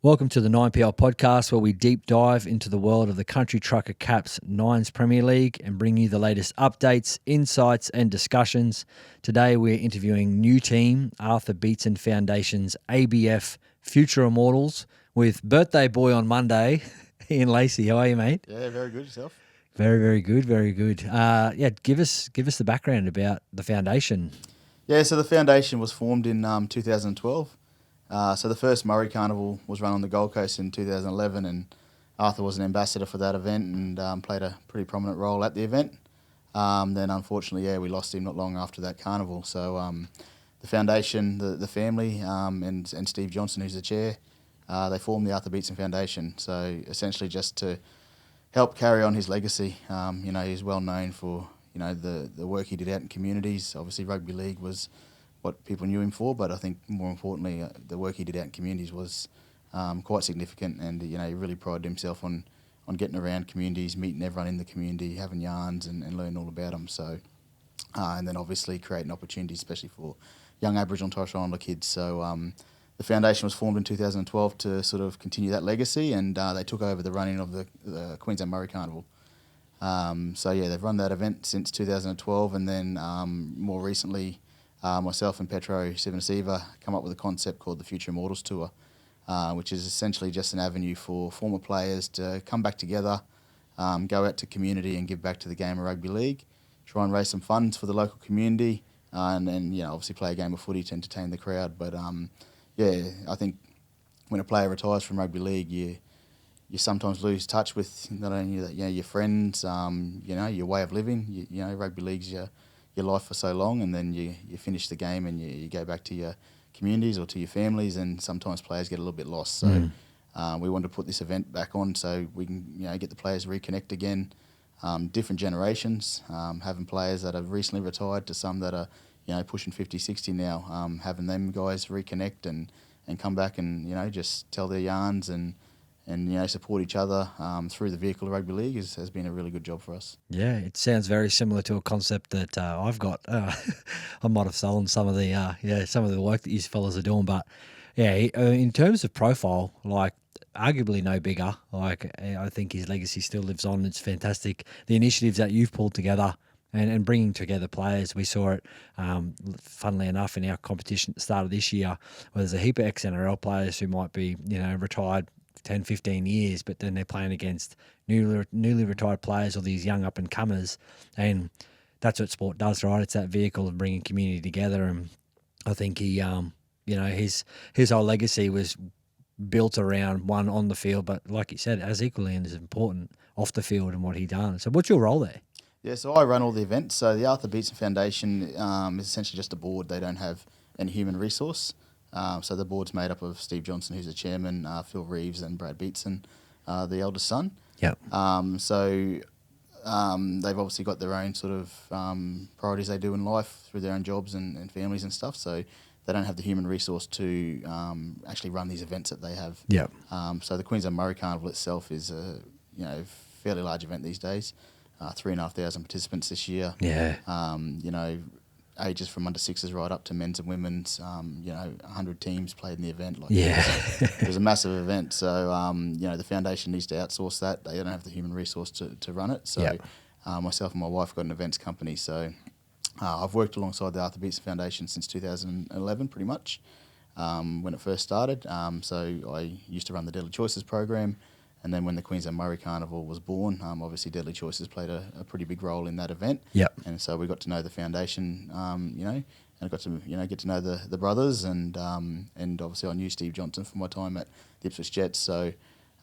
Welcome to the 9PL podcast, where we deep dive into the world of the Country Trucker Caps Nines Premier League and bring you the latest updates, insights, and discussions. Today, we're interviewing new team, Arthur Beetson Foundation's ABF Future Immortals, with birthday boy on Monday, Ian Lacey. How are you, mate? Yeah, very good. Yourself? Very, very good, very good. Give us the background about the foundation. Yeah, so the foundation was formed in 2012. So the first Murray Carnival was run on the Gold Coast in 2011, and Arthur was an ambassador for that event and played a pretty prominent role at the event. Then unfortunately, we lost him not long after that carnival. So the foundation, the family, and Steve Johnson, who's the chair, they formed the Arthur Beetson Foundation. So essentially just to help carry on his legacy. He's well known for the work he did out in communities. Obviously, rugby league was what people knew him for, but I think more importantly, the work he did out in communities was quite significant, and he really prided himself on getting around communities, meeting everyone in the community, having yarns and learning all about them. So, and then obviously creating opportunities, especially for young Aboriginal and Torres Strait Islander kids. So the foundation was formed in 2012 to sort of continue that legacy, and they took over the running of the Queensland Murray Carnival. They've run that event since 2012, and then more recently, myself and Petro Sivanasiva come up with a concept called the Future Immortals Tour, which is essentially just an avenue for former players to come back together, go out to community and give back to the game of rugby league, try and raise some funds for the local community, and then obviously play a game of footy to entertain the crowd. But I think when a player retires from rugby league, you sometimes lose touch with not only your friends, your way of living. Rugby league's your life for so long, and then you finish the game and you go back to your communities or to your families, and sometimes players get a little bit lost. So we wanted to put this event back on so we can get the players reconnect again. Different generations, having players that have recently retired to some that are pushing 50, 60 now, having them guys reconnect and come back and just tell their yarns and support each other through the vehicle of rugby league has been a really good job for us. Yeah, it sounds very similar to a concept that I've got. I might have stolen some of the work that you fellas are doing, but in terms of profile, like arguably no bigger. Like I think his legacy still lives on. It's fantastic. The initiatives that you've pulled together and bringing together players. We saw it, funnily enough, in our competition at the start of this year, where there's a heap of ex-NRL players who might be retired 10, 15 years, but then they're playing against newly retired players or these young up-and-comers, and that's what sport does, right? It's that vehicle of bringing community together, and I think he, his whole legacy was built around one on the field, but like you said, as equally and as important off the field and what he done. So what's your role there? Yeah, so I run all the events. So the Arthur Beetson Foundation is essentially just a board. They don't have any human resource. So the board's made up of Steve Johnson, who's the chairman, Phil Reeves and Brad Beetson, the eldest son. Yep. They've obviously got their own sort of priorities they do in life through their own jobs and families and stuff. So they don't have the human resource to actually run these events that they have. Yep. So the Queensland Murray Carnival itself is a fairly large event these days. 3,500 participants this year. Yeah. Ages from under sixes right up to men's and women's. 100 teams played in the event. It was a massive event. So the foundation needs to outsource that. They don't have the human resource to run it. So myself and my wife got an events company. So I've worked alongside the Arthur Beetson Foundation since 2011, pretty much, when it first started. So I used to run the Deadly Choices program. And then when the Queensland Murray Carnival was born, obviously Deadly Choices played a pretty big role in that event. Yep. And so we got to know the foundation, and I got to get to know the brothers, and obviously I knew Steve Johnson from my time at the Ipswich Jets. So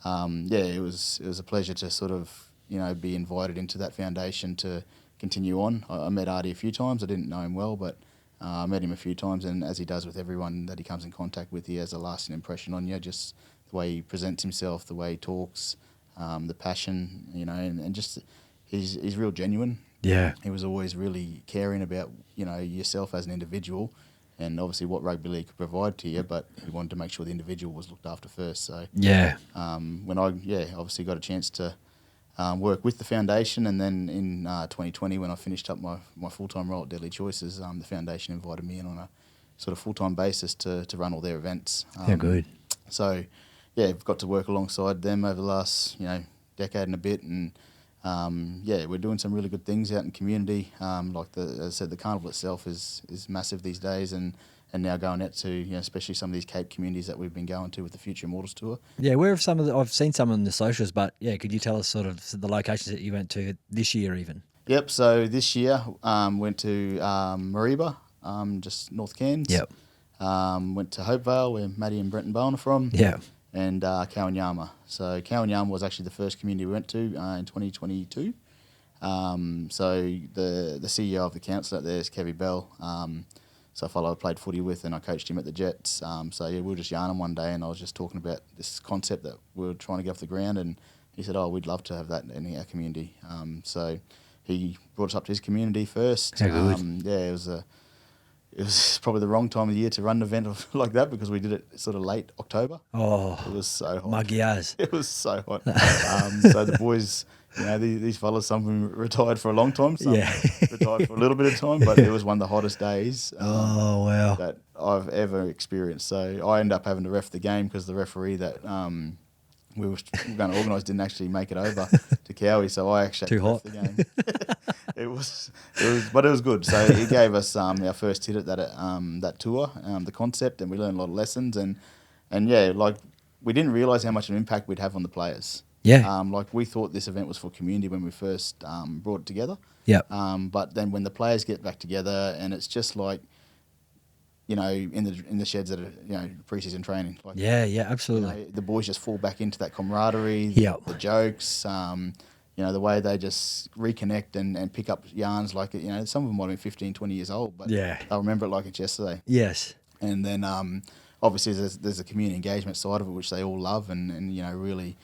it was a pleasure to sort of be invited into that foundation to continue on. I met Artie a few times. I didn't know him well, but I met him a few times, and as he does with everyone that he comes in contact with, he has a lasting impression on you. Just the way he presents himself, the way he talks, the passion, and just he's real genuine. Yeah. He was always really caring about, yourself as an individual, and obviously what rugby league could provide to you, but he wanted to make sure the individual was looked after first. So when I obviously got a chance to work with the foundation, and then in 2020 when I finished up my full-time role at Deadly Choices, the foundation invited me in on a sort of full-time basis to run all their events. Good. So yeah, we've got to work alongside them over the last, decade and a bit, and yeah, we're doing some really good things out in community. As I said, the carnival itself is massive these days, and now going out to, especially some of these Cape communities that we've been going to with the Future Immortals tour. Yeah, where have some of I've seen some on the socials, but yeah, could you tell us sort of the locations that you went to this year even? Yep. So this year, went to Mariba, just North Cairns. Yep. Went to Hopevale, where Maddie and Brenton Bowen are from. Yeah. And Kawanyama. So Kawanyama was actually the first community we went to in 2022. So the CEO of the council out there is Kevy Bell. So a fellow I played footy with, and I coached him at the Jets. So yeah, we were just yarning one day, and I was just talking about this concept that we were trying to get off the ground, and he said, "Oh, we'd love to have that in our community." So he brought us up to his community first. How good. Yeah, it was probably the wrong time of the year to run an event like that, because we did it sort of late October. Oh, It was so hot. muggy as. It was so hot. So the boys, these fellas, some of them retired for a long time, some retired for a little bit of time, but it was one of the hottest days Oh, wow. that I've ever experienced. So I ended up having to ref the game because the referee that we were going to organise didn't actually make it over to Cowie, so I actually Too had to ref the game. But it was good. So he gave us our first hit at that tour, the concept, and we learned a lot of lessons, and yeah, like, we didn't realise how much of an impact we'd have on the players. Yeah. Like, we thought this event was for community when we first brought it together. Yep. But then when the players get back together, and it's just like, in the sheds that are, pre-season training. Like, Yeah, absolutely. the boys just fall back into that camaraderie, Yep. the jokes, the way they just reconnect and pick up yarns. Like, some of them might have been 15, 20 years old, but Yeah. they'll remember it like it's yesterday. Yes. And then obviously there's a community engagement side of it, which they all love, and really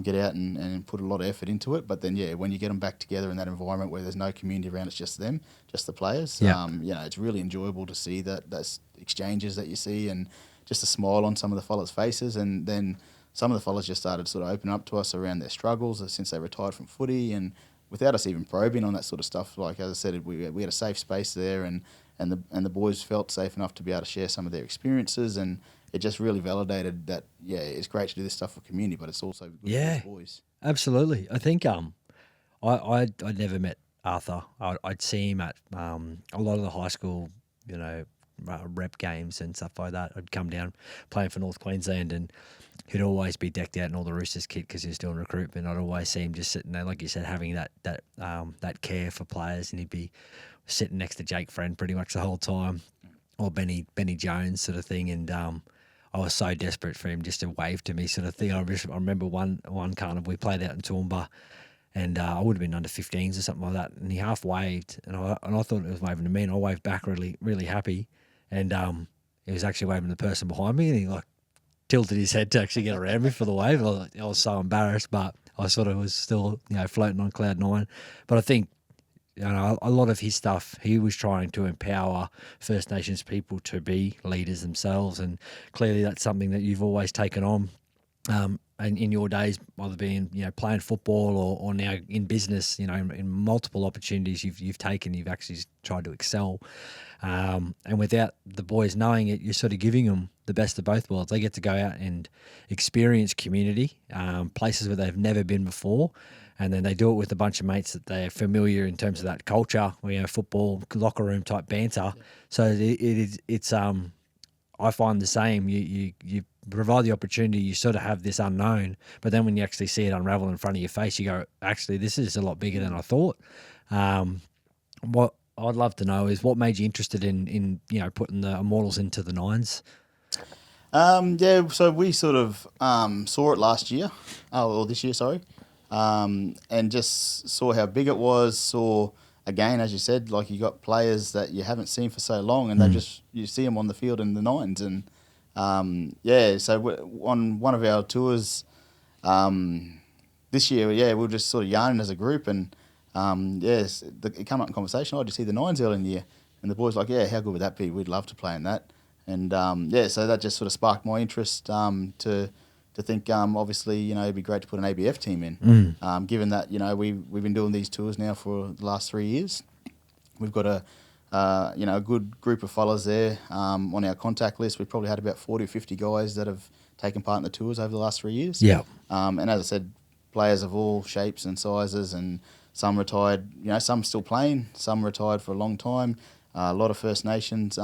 get out and put a lot of effort into it. But then, yeah, when you get them back together in that environment where there's no community around, it's just them, just the players. Yeah. It's really enjoyable to see those exchanges that you see, and just a smile on some of the fellas' faces. And then some of the fellas just started sort of opening up to us around their struggles since they retired from footy, and without us even probing on that sort of stuff. Like, as I said, we had a safe space there, and the boys felt safe enough to be able to share some of their experiences, and it just really validated that, yeah, it's great to do this stuff for community, but it's also good for the boys. Absolutely. I think I'd never met Arthur. I'd see him at a lot of the high school, rep games and stuff like that. I'd come down playing for North Queensland, and he'd always be decked out in all the Roosters kit because he was doing recruitment. I'd always see him just sitting there, like you said, having that care for players, and he'd be sitting next to Jake Friend pretty much the whole time, or Benny Jones sort of thing, and I was so desperate for him just to wave to me sort of thing. I remember one carnival we played out in Toowoomba, and I would have been under 15s or something like that, and he half waved, and I thought it was waving to me, and I waved back really, really happy, and he was actually waving to the person behind me, and he like tilted his head to actually get around me for the wave. I was so embarrassed, but I sort of was still floating on cloud nine. But I think a lot of his stuff, he was trying to empower First Nations people to be leaders themselves, and clearly that's something that you've always taken on. And in your days, whether being playing football or now in business, in multiple opportunities you've taken, you've actually tried to excel. And without the boys knowing it, you're sort of giving them the best of both worlds. They get to go out and experience community, places where they've never been before, and then they do it with a bunch of mates that they're familiar in terms of that culture, football, locker room type banter. Yeah. So it's I find the same. You provide the opportunity, you sort of have this unknown, but then when you actually see it unravel in front of your face, you go, actually, this is a lot bigger than I thought. What I'd love to know is what made you interested in putting the Immortals into the nines? So we sort of saw it last year, or this year, sorry, and just saw how big it was. Saw, again, as you said, like, you got players that you haven't seen for so long, and you see them on the field in the nines, and so on one of our tours this year, we were just sort of yarning as a group, and it came up in conversation. Oh, did you see the nines early in the year? And the boys were like, yeah, how good would that be? We'd love to play in that. And so that just sort of sparked my interest to think, obviously, it'd be great to put an ABF team in. Given that, we've been doing these tours now for the last 3 years. We've got a good group of fellas there on our contact list. We've probably had about 40 or 50 guys that have taken part in the tours over the last 3 years. Yeah. And as I said, players of all shapes and sizes, and some retired, some still playing, some retired for a long time. A lot of First Nations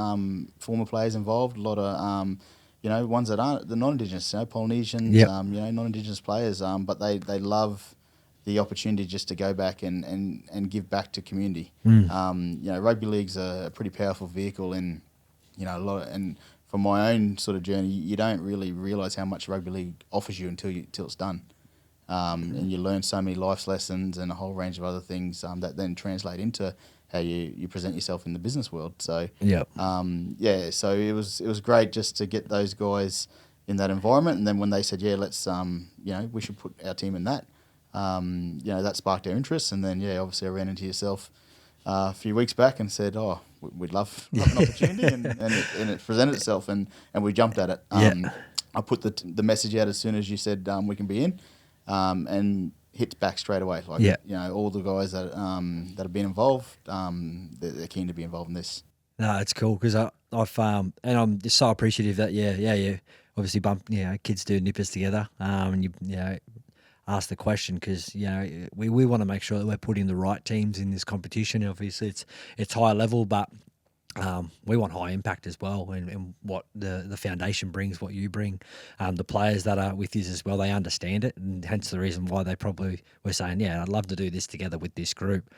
former players involved, a lot of, ones that aren't the non-Indigenous, Polynesians, Yep. Non-Indigenous players, but they love the opportunity just to go back and give back to community. Rugby league's a pretty powerful vehicle in, a lot and from my own sort of journey, you don't really realise how much rugby league offers you until it's done. And you learn so many life lessons and a whole range of other things that then translate into how you present yourself in the business world. So so it was great just to get those guys in that environment, and then when they said, let's we should put our team in that, that sparked their interest, and then obviously I ran into yourself a few weeks back and said, we'd love an opportunity, and it presented itself, and we jumped at it. I put the message out as soon as you said we can be in, and hit back straight away. All the guys that have been involved, they're keen to be involved in this. No, it's cool because I've and I'm just so appreciative that you obviously kids do nippers together, and you ask the question because we want to make sure that we're putting the right teams in this competition. Obviously, it's high level, but we want high impact as well, and what the foundation brings, what you bring, the players that are with you as well, they understand it, and hence the reason why they probably were saying, I'd love to do this together with this group.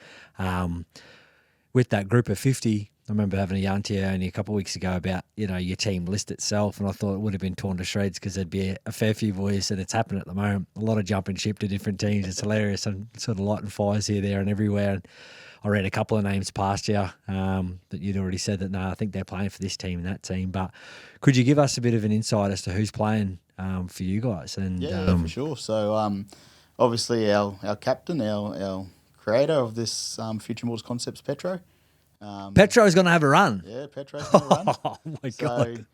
With that group of 50, I remember having a yarn to you only a couple of weeks ago about, your team list itself, and I thought it would have been torn to shreds because there'd be a fair few boys, and it's happening at the moment. A lot of jumping ship to different teams. It's hilarious, and sort of lighting fires here, there, and everywhere. And I read a couple of names past you that you'd already said that, no, I think they're playing for this team and that team. But could you give us a bit of an insight as to who's playing for you guys? And for sure. So obviously our captain, our creator of this Future Mortals Concepts, Petro. Petro's going to have a run. Yeah, Petro's going to run. Oh, my God.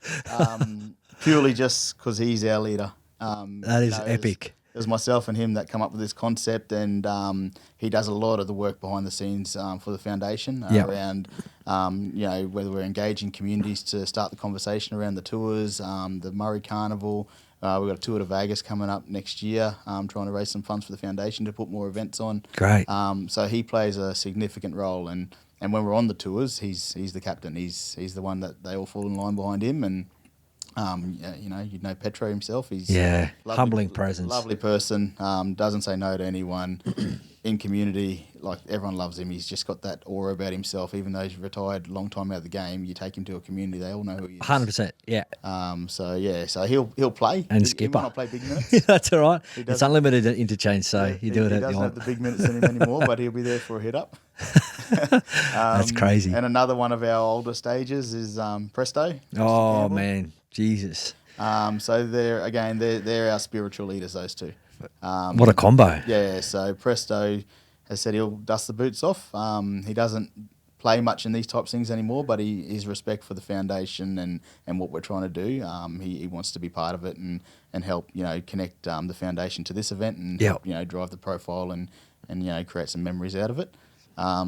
Purely just because he's our leader. That is epic. It was myself and him that come up with this concept, and he does a lot of the work behind the scenes for the foundation around, whether we're engaging communities to start the conversation around the tours, the Murray Carnival. We've got a tour to Vegas coming up next year, trying to raise some funds for the foundation to put more events on. Great. So he plays a significant role, and when we're on the tours, he's the captain. He's the one that they all fall in line behind him, and Petro himself. He's humbling presence, lovely person. Doesn't say no to anyone in community. Like, everyone loves him. He's just got that aura about himself. Even though he's retired a long time out of the game, you take him to a community, they all know who he is. 100%. Yeah. So he'll play and he skipper. He might not play big minutes. That's all right. It's unlimited interchange, so you do it. He doesn't have the big minutes in him anymore, but he'll be there for a hit up. That's crazy. And another one of our older stages is Presto. Oh man, Jesus. So they're our spiritual leaders, those two. What a combo. Yeah, so Presto has said he'll dust the boots off. He doesn't play much in these types of things anymore, but his respect for the foundation and what we're trying to do, he wants to be part of it and help connect the foundation to this event and help drive the profile and create some memories out of it.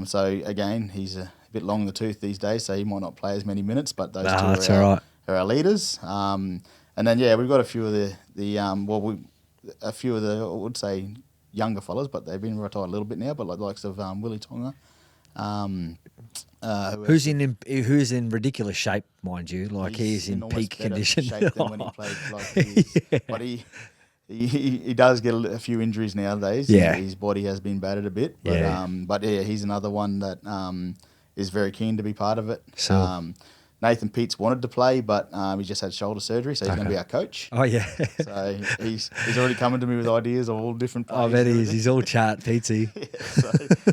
So again, he's a bit long in the tooth these days, so he might not play as many minutes, but those two are our leaders. And then we've got a few of the I would say younger fellas, but they've been retired a little bit now, but like the likes of Willie Tonga. Who's in ridiculous shape, mind you? Like, he's in peak condition. Shape than when he played. But he does get a few injuries nowadays. Yeah, his body has been battered a bit. But he's another one that is very keen to be part of it. So Nathan Peets wanted to play, but he just had shoulder surgery, so he's going to be our coach. Oh, yeah. So he's already coming to me with ideas of all different plays. I bet he is. He's all chat, Peetsy.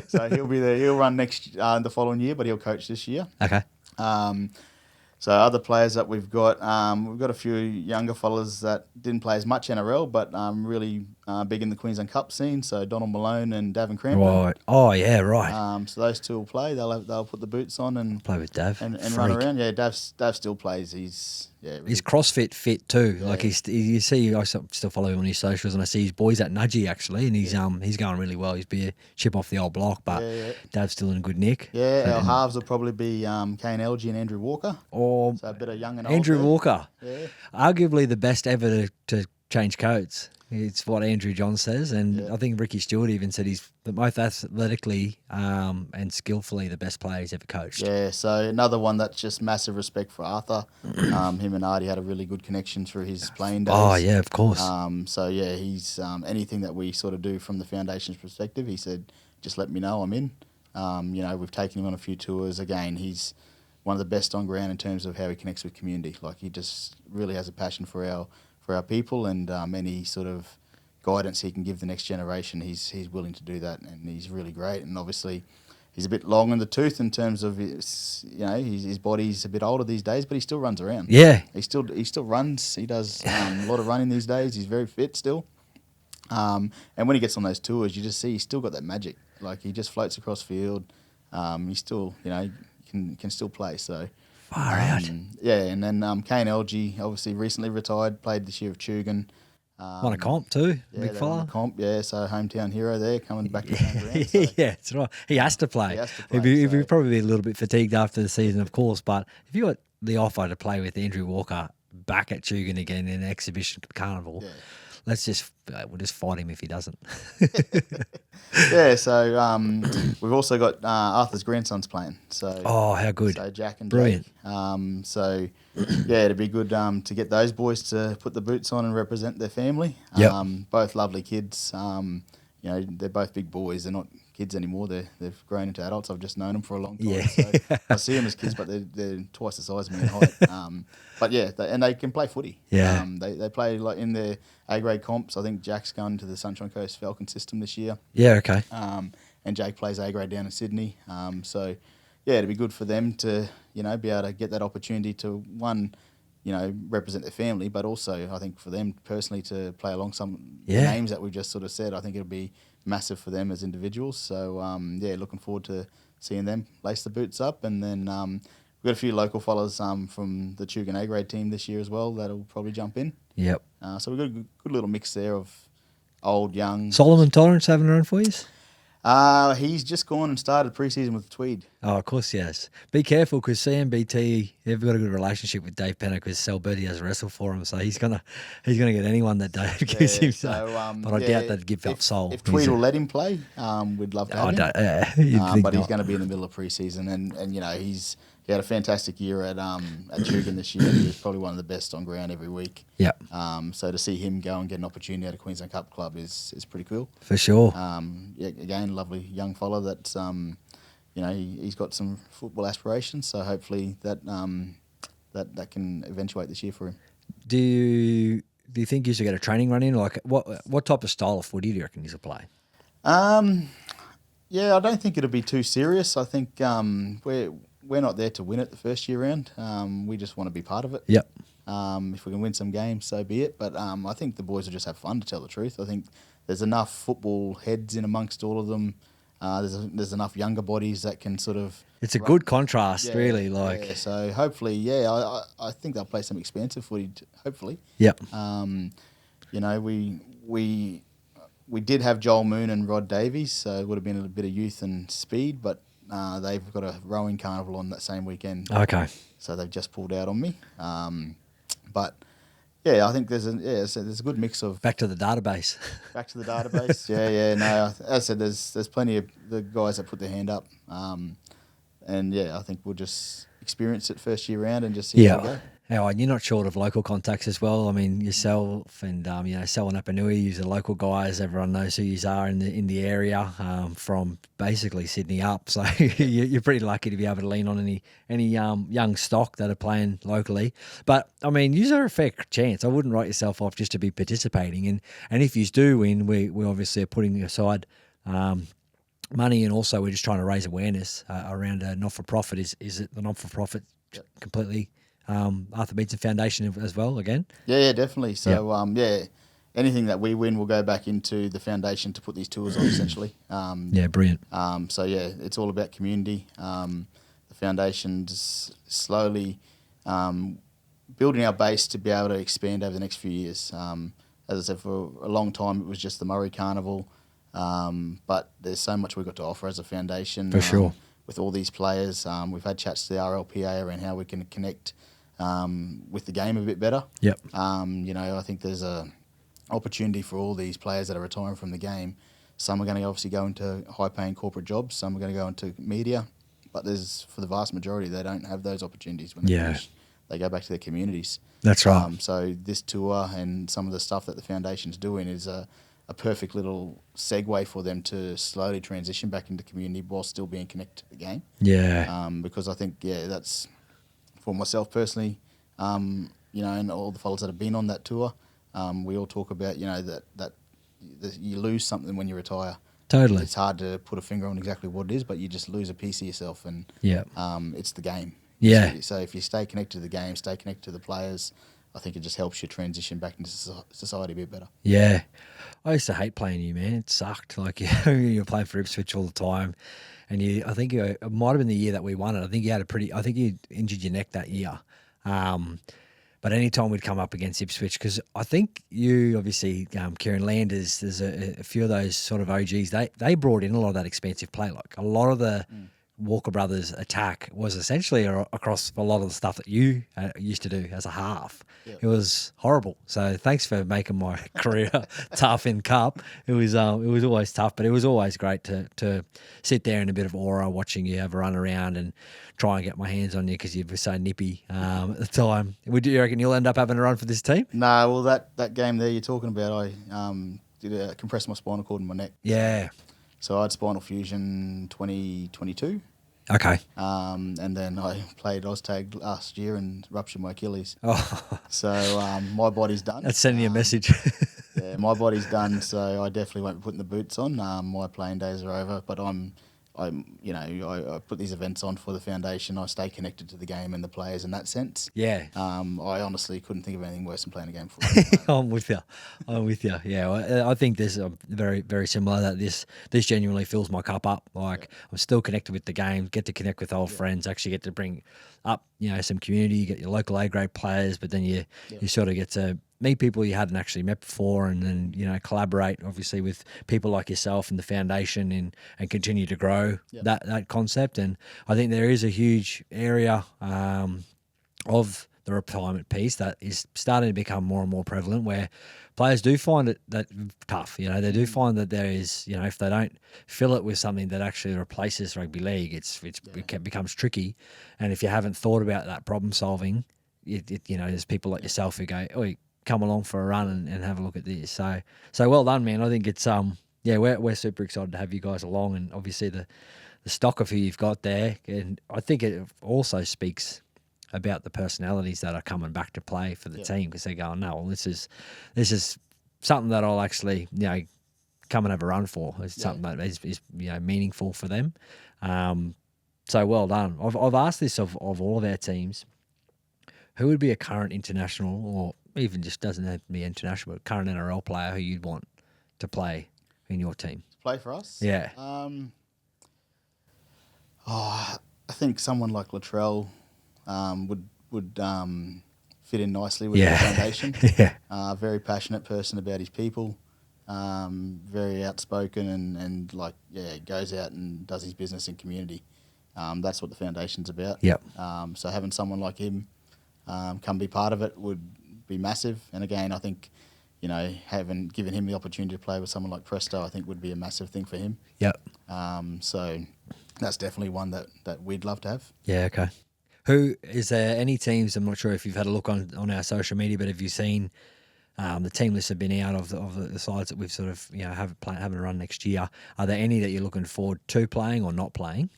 So he'll be there. He'll run the following year, but he'll coach this year. Okay. So other players that we've got a few younger fellas that didn't play as much NRL, but really big in the Queensland Cup scene. So Donald Malone and Davin Crampton. Right. Oh, yeah, right. So those two will play. They'll put the boots on and Play with Dav. and Freak. run around. Yeah, Dav still plays. He's He's CrossFit fit too. Yeah. Like you see, I still follow him on his socials, and I see his boys at Nudgy actually, and he's going really well. He's be a chip off the old block, but Dav's still in a good nick. Yeah, our halves will probably be Kane Elgey and Andrew Walker. Or So a bit of young and old. Andrew there. Walker, Yeah. arguably the best ever to change codes. It's what Andrew John says, and I think Ricky Stewart even said he's the most athletically and skillfully the best player he's ever coached. Yeah, so another one that's just massive respect for Arthur. Him and Artie had a really good connection through his playing days. Oh yeah, of course. So yeah, he's anything that we sort of do from the foundation's perspective. He said, just let me know, I'm in. We've taken him on a few tours. Again, he's one of the best on ground in terms of how he connects with community. Like he just really has a passion for our people, and any sort of guidance he can give the next generation, he's willing to do that, and he's really great. And obviously, he's a bit long in the tooth in terms of his body's a bit older these days, but he still runs around. Yeah, he still runs. He does a lot of running these days. He's very fit still. And when he gets on those tours, you just see he's still got that magic. Like he just floats across field. He's still can still play. So. far out. Yeah, and then Kane Elgey, obviously recently retired, played this year with Tugan. Won a comp too, Yeah, big they won fella. the comp, yeah, so hometown hero there, coming back to the home ground. So. Yeah, that's right. He has to play. He has to play, He'd so- probably be a little bit fatigued after the season, of course. But if you got the offer to play with Andrew Walker back at Tugan again in an exhibition carnival, Yeah. we'll just fight him if he doesn't. Yeah, so we've also got Arthur's grandsons playing. So Oh, how good! So Jack and Brilliant. Jake. So yeah, it'd be good to get those boys to put the boots on and represent their family. Yep. Both lovely kids. They're both big boys. They're not kids anymore. They've grown into adults. I've just known them for a long time. Yeah. So I see them as kids, but they're twice the size of me in height. But yeah, they can play footy. Yeah. They play like in their A grade comps. I think Jack's going to the Sunshine Coast Falcon system this year. Yeah, okay. And Jake plays A grade down in Sydney. So yeah, it'd be good for them to be able to get that opportunity to represent their family, but also I think for them personally to play along some names that we've just sort of said. I think it'll be massive for them as individuals. So looking forward to seeing them lace the boots up, and then we've got a few local fellas from the Tugan A grade team this year as well that'll probably jump in. Yep. So we've got a good little mix there of old, young. Solomon Torrance having a run for you? He's just gone and started pre-season with Tweed. Oh, of course, yes. Be careful because CMBT, they've got a good relationship with Dave Penner because Sal Bertie has wrestled for him, so he's gonna get anyone that Dave gives him. But I doubt that'd give up Sol. If Tweed will let him play, we'd love to have him. But he's going to be in the middle of pre-season, and he had a fantastic year at Tugan this year. He was probably one of the best on ground every week. Yep. So to see him go and get an opportunity at a Queensland Cup club is pretty cool. For sure. Again, lovely young fella that's he's got some football aspirations. So hopefully that can eventuate this year for him. Do you think you should get a training run in? Like what type of style of footy do you reckon you should play? Yeah, I don't think it'll be too serious. I think we're not there to win it the first year round. We just want to be part of it. Yep. If we can win some games, so be it. But I think the boys will just have fun, to tell the truth. I think there's enough football heads in amongst all of them. There's enough younger bodies that can sort of... It's a good contrast, really. So hopefully, I think they'll play some expansive footy, hopefully. Yep. We did have Joel Moon and Rod Davies, so it would have been a bit of youth and speed, but they've got a rowing carnival on that same weekend. Okay. So they've just pulled out on me. But yeah, I think there's a good mix of... Back to the database. Back to the database. No, as I said, there's plenty of the guys that put their hand up. And I think we'll just experience it first year round and just see how we go. And you're not short of local contacts as well. I mean, yourself and Sel and Apanui, you're the local guys. Everyone knows who you are in the area from basically Sydney up. So you're pretty lucky to be able to lean on any young stock that are playing locally. But I mean, you are a fair chance. I wouldn't write yourself off just to be participating. And if you do win, we obviously are putting aside money, and also we're just trying to raise awareness around a not-for-profit. Is it the not-for-profit completely? Arthur Beetson Foundation as well again. Yeah, definitely. So anything that we win will go back into the foundation to put these tours on, essentially. Yeah, brilliant. So yeah, it's all about community. The foundation's slowly building our base to be able to expand over the next few years. As I said, for a long time it was just the Murray Carnival, but there's so much we've got to offer as a foundation. For sure. With all these players, we've had chats to the RLPA around how we can connect with the game a bit better. Yep. I think there's a opportunity for all these players that are retiring from the game. Some are going to obviously go into high-paying corporate jobs. Some are going to go into media. But for the vast majority, they don't have those opportunities when they finish. They go back to their communities. That's right. So this tour and some of the stuff that the foundation's doing is a perfect little segue for them to slowly transition back into community while still being connected to the game. Yeah. Because I think, that's for myself personally, and all the fellas that have been on that tour, we all talk about, that you lose something when you retire. Totally. It's hard to put a finger on exactly what it is, but you just lose a piece of yourself, and it's the game. Yeah. So if you stay connected to the game, stay connected to the players, I think it just helps you transition back into society a bit better. Yeah. I used to hate playing you, man. It sucked. Like, you're playing for Ipswich all the time. And I think it might have been the year that we won it. I think you injured your neck that year. But any time we'd come up against Ipswich, because I think you, obviously, Kieran Landers, there's a few of those sort of OGs, they brought in a lot of that expensive play. Like, a lot of the Walker Brothers attack was essentially across a lot of the stuff that you used to do as a half. Yep. It was horrible. So thanks for making my career tough in Cup. It was always tough, but it was always great to sit there in a bit of aura watching you have a run around and try and get my hands on you because you were so nippy at the time. Would you reckon you'll end up having a run for this team? No, well, that game there you're talking about, I compressed my spinal cord in my neck. Yeah. So I had spinal fusion 2022. Okay. And then I played Oztag last year and ruptured my Achilles. Oh. So my body's done. That's sending you a message. Yeah, my body's done, so I definitely won't be putting the boots on. My playing days are over, but I put these events on for the foundation. I stay connected to the game and the players in that sense. Yeah. I honestly couldn't think of anything worse than playing a game for I'm with you. Yeah, I think this is very, very similar. That this genuinely fills my cup up. Like, I'm still connected with the game. Get to connect with old friends. Actually, get to bring up some community. You get your local A grade players, but then you sort of get to meet people you hadn't actually met before, and then collaborate obviously with people like yourself and the foundation, and continue to grow that concept. And I think there is a huge area of the retirement piece that is starting to become more and more prevalent, where players do find it that tough. They do find that there is, if they don't fill it with something that actually replaces rugby league, it becomes tricky. And if you haven't thought about that problem solving, there's people like yourself who go, "Oh, come along for a run and have a look at this." So well done, man. I think it's we're super excited to have you guys along, and obviously the stock of who you've got there, and I think it also speaks about the personalities that are coming back to play for the team, because they're going, "No, well, this is something that I'll actually come and have a run for. It's something that is meaningful for them." So well done. I've asked this of all of our teams. Who would be a current international, or even just doesn't have to be international, but current NRL player who you'd want to play in your team? Play for us? Yeah. I think someone like Latrell would fit in nicely with the foundation. Very passionate person about his people. Very outspoken and goes out and does his business in community. That's what the foundation's about. Yep. So having someone like him come be part of it would be massive. And again, I think, having given him the opportunity to play with someone like Presto, I think would be a massive thing for him. Yep. So that's definitely one that we'd love to have. Yeah, okay. Who is there any teams? I'm not sure if you've had a look on our social media, but have you seen the team lists have been out of the sides that we've sort of having a run next year? Are there any that you're looking forward to playing or not playing?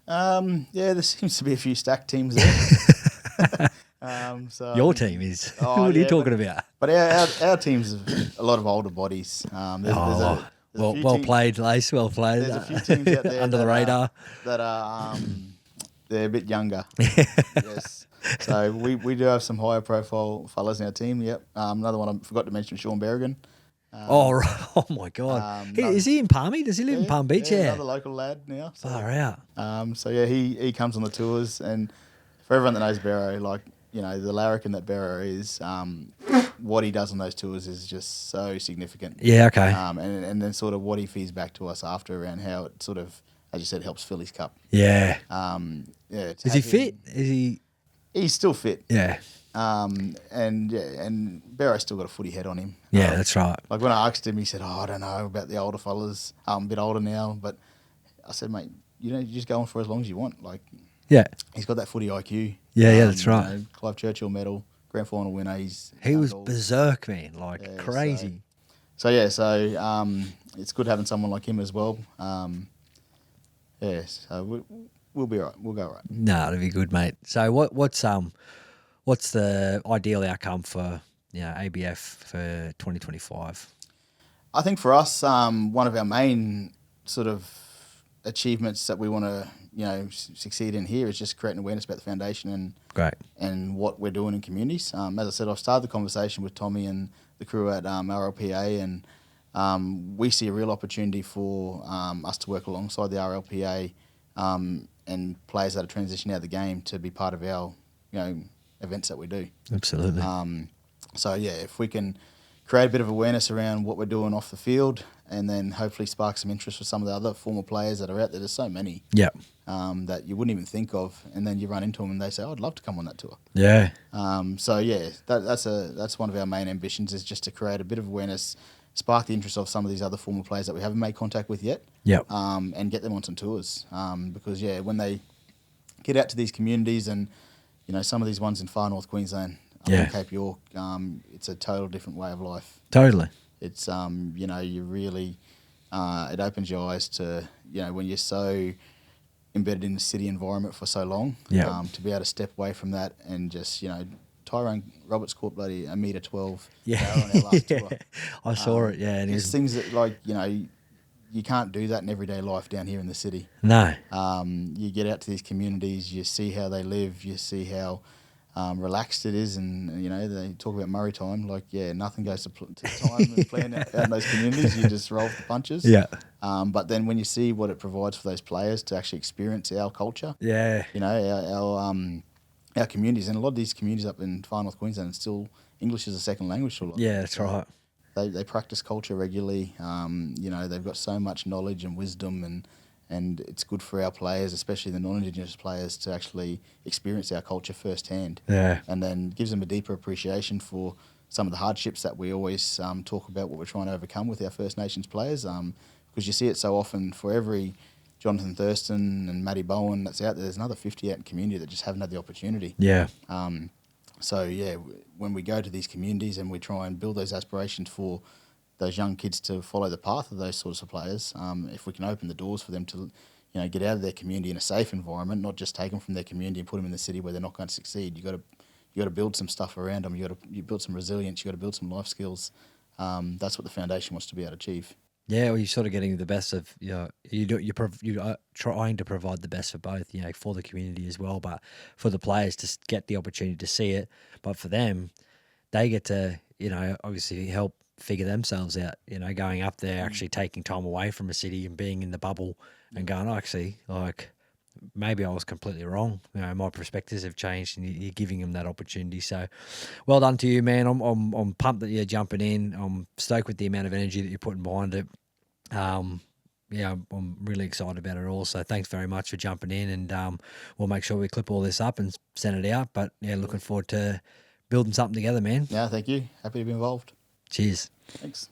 There seems to be a few stacked teams there. Your team is. What are you talking about? But our team's a lot of older bodies. Well played, Lace. Well played. There's a few teams out there under the radar that are they're a bit younger. Yes. So we do have some higher profile fellas in our team. Yep. Another one I forgot to mention, Sean Berrigan. Oh, right. Oh my God. Is he in Palmy? Does he live in Palm Beach? Yeah, Yeah. another local lad now. So, Far out. so yeah, he comes on the tours, and for everyone that knows Barrow, like, you know, the larrikin that Barrow is, what he does on those tours is just so significant. Yeah. Okay. And then sort of what he feeds back to us after around how it sort of, as you said, helps fill his cup. Yeah. Yeah. Is he fit? Is he? He's still fit. Yeah. And Barrow's still got a footy head on him. Yeah, that's right. Like when I asked him, he said, "Oh, I don't know about the older fellas. I'm a bit older now." But I said, "Mate, you just go on for as long as you want. Like, Yeah. he's got that footy IQ. Yeah, that's right. You know, Clive Churchill medal, grand final winner. He was berserk, man. Like, Yeah, crazy. So it's good having someone like him as well. So we'll be all right. We'll go all right. No, it'll be good, mate. So what's the ideal outcome for ABF for 2025? I think for us, one of our main sort of achievements that we want to, succeed in here is just creating awareness about the foundation Great. and what we're doing in communities. As I said, I've started the conversation with Tommy and the crew at RLPA, and we see a real opportunity for us to work alongside the RLPA and players that are transitioning out of the game to be part of our, events that we do. Absolutely. If we can create a bit of awareness around what we're doing off the field, and then hopefully spark some interest for some of the other former players that are out there. There's so many that you wouldn't even think of, and then you run into them and they say, "Oh, I'd love to come on that tour." Yeah. That's one of our main ambitions, is just to create a bit of awareness, spark the interest of some of these other former players that we haven't made contact with yet, and get them on some tours. Because when they get out to these communities, and some of these ones in far north Queensland, in Cape York, it's a total different way of life. Totally. It's you really it opens your eyes to when you're so embedded in the city environment for so long, to be able to step away from that and just Tyrone Roberts caught bloody 1.12 metre on our last tour. I saw it. Yeah, and it's things that you can't do that in everyday life down here in the city. No. You get out to these communities, you see how they live, you see how relaxed it is, and they talk about Murray time. Nothing goes to time and plan out in those communities. You just roll with the punches. Yeah. But then when you see what it provides for those players to actually experience our culture, our communities, and a lot of these communities up in far north Queensland, still English is a second language to a lot. Yeah, that's right. They practice culture regularly. They've got so much knowledge and wisdom, and it's good for our players, especially the non-Indigenous players, to actually experience our culture firsthand. Yeah. And then gives them a deeper appreciation for some of the hardships that we always talk about, what we're trying to overcome with our First Nations players. Because you see it so often, for every Jonathan Thurston and Matty Bowen that's out there, there's another 50 out in community that just haven't had the opportunity. Yeah. When we go to these communities and we try and build those aspirations for those young kids to follow the path of those sorts of players, if we can open the doors for them to, get out of their community in a safe environment, not just take them from their community and put them in the city where they're not going to succeed. You got to build some stuff around them. You build some resilience. You got to build some life skills. That's what the foundation wants to be able to achieve. Yeah, well, you're sort of getting the best of you are trying to provide the best for both, for the community as well, but for the players to get the opportunity to see it, but for them, they get to obviously help figure themselves out. Going up there, actually taking time away from a city and being in the bubble, and going, actually, maybe I was completely wrong. My perspectives have changed, and you're giving them that opportunity. So, well done to you, man. I'm pumped that you're jumping in. I'm stoked with the amount of energy that you're putting behind it. I'm really excited about it all. So, thanks very much for jumping in, and we'll make sure we clip all this up and send it out. But looking forward to building something together, man. Yeah, thank you. Happy to be involved. Cheers. Thanks.